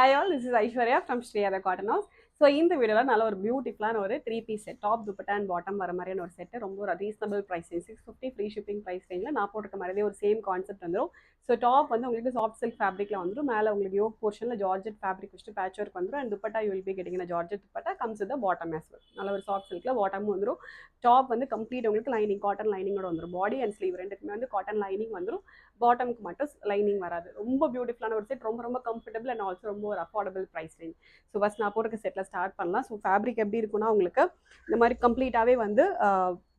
Hi all, this is Aishwarya from Shreya the Cotton House. So இந்த வீடியோவில் நல்ல ஒரு பியூட்டிஃபுல்லான ஒரு 3 piece set top dupatta and bottom வர மாதிரியான ஒரு செட்டு ரொம்ப ஒரு reasonable price 650 free shipping price ரேஞ்சில் நான் போட்டிருக்க மாதிரியே ஒரு சேம் கான்செப்ட் வந்துடும். ஸோ டாப் வந்து உங்களுக்கு சாஃப்ட் சில்க் ஃபேப்ரிக்கில் வந்துடும். மேலே உங்களுக்கு யோக் போர்ஷனில் ஜார்ஜெட் ஃபேப்ரிக் வச்சுட்டு பேட்ச் ஒர்க் வந்துடும். And dupatta you will be getting georgette dupatta comes with bottom as well. நல்ல ஒரு சாஃப்ட் சில்கில் பாட்டமும் வந்துடும். டாப் வந்து கம்ப்ளீட் உங்களுக்கு லைனிங் காட்டன் லைனிங்கோட வந்துடும். பாடி அண்ட் ஸ்லீவ் ரெண்டுக்குமே வந்து காட்டன் லைனிங் வந்துடும். பாட்டமுக்கு மட்டும் லைனிங் வராது. ரொம்ப பியூட்டிஃபுல்லான ஒரு செட், ரொம்ப ரொம்ப கம்ஃபர்டபுள் அண்ட் ஆல்சோ ரொம்ப ஒரு affordable price range. So first நான் போட்டிருக்க செட்டில் ஸ்டார்ட் பண்ணலாம். ஸோ ஃபேப்ரிக் எப்படி இருக்குன்னா உங்களுக்கு இந்த மாதிரி கம்ப்ளீட்டாகவே வந்து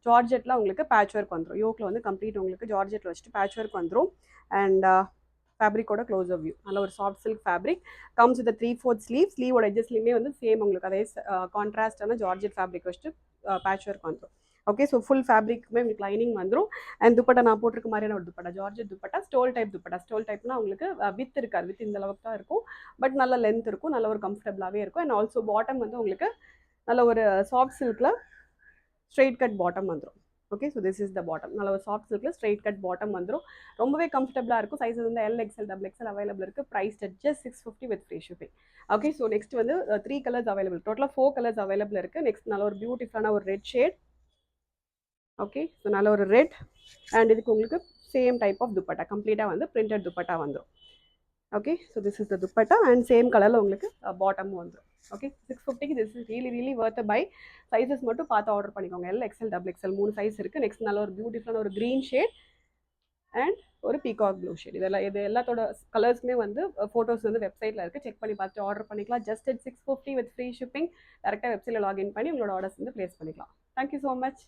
ஜார்ஜெட்டில் உங்களுக்கு பேட்ச் ஒர்க் வந்துடும். யோக்கில் வந்து கம்ப்ளீட் உங்களுக்கு ஜார்ஜெட்டில் வச்சுட்டு பேட்ச் ஒர்க் வந்துடும். அண்ட் ஃபேப்ரிக்கோட க்ளோஸ் வியூ நல்ல ஒரு soft silk fabric comes with 3/4 ஸ்லீவோட எட்ஜஸ்லையுமே வந்து சேம் உங்களுக்கு அதே கான்ட்ராஸ்டான ஜார்ஜெட் ஃபேப்ரிக் வச்சுட்டு பேட்ச் ஒர்க் வந்துடும். ஓகே, ஸோ ஃபுல் ஃபேப்ரிக்குமே உங்களுக்கு லைனிங் வந்துடும். அண்ட் துப்பட்டா நான் போட்டிருக்க மாதிரியான ஒரு dupatta georgette dupatta, stole type dupatta. Stole டைப்னா உங்களுக்கு வித் இருக்காது, வித் இந்த அளவுக்கு தான் இருக்கும். பட் நல்ல லென்த் இருக்கும், நல்ல ஒரு கம்ஃபர்டபுளாகவே இருக்கும். அண்ட் ஆல்சோ பாட்டம் வந்து உங்களுக்கு நல்ல ஒரு சாஃப்ட் சில்கில் ஸ்ட்ரெயிட் கட் பாட்டம் வந்துடும். Okay, so this is the bottom. நல்ல ஒரு சாஃப்ட் சில்கில் ஸ்ட்ரெயிட் கட் பாட்டம் வந்துடும். ரொம்பவே கம்ஃபர்டபுளாக இருக்கும். சைஸஸ் வந்து LXL XXL அவைலபிள் இருக்குது. Price just 650 with free shipping. Okay, so next வந்து 3 கலர்ஸ் அவைலபிள், டோட்டலாக 4 கலர்ஸ் அவைலபிள் இருக்குது. நெக்ஸ்ட் நல்ல ஒரு பியூட்டிஃபுல்லான ஒரு ரெட் ஷேட். ஓகே, ஸோ நல்ல ஒரு ரெட் அண்ட் இதுக்கு உங்களுக்கு சேம் டைப் ஆஃப் துப்பட்டா கம்ப்ளீட்டாக வந்து பிரிண்டட் துப்பட்டா வந்துடும். Okay, so this is the dupatta and same கலரில் உங்களுக்கு பாட்டமும் வந்துடும். ஓகே, 650க்கு this is really worth buy. Sizes மட்டும் பார்த்து ஆர்டர் பண்ணிக்கோங்க. LXL XXL 3 சைஸ் இருக்குது. நெக்ஸ்ட் நல்ல ஒரு பியூட்டிஃபுல்லான ஒரு க்ரீன் ஷேட் அண்ட் ஒரு பீகாக் ப்ளூ ஷேட். இது எல்லாத்தோட கலர்ஸுமே வந்து ஃபோட்டோஸ் வந்து வெப்சைட்டில் இருக்குது. செக் பண்ணி பார்த்து ஆர்டர் பண்ணிக்கலாம். Just 650 with free shipping. டேரெக்டாக வெப்சைட்டில் லாகின் பண்ணி உங்களோட ஆர்டர்ஸ் வந்து ப்ளேஸ் பண்ணிக்கலாம். Thank you so much.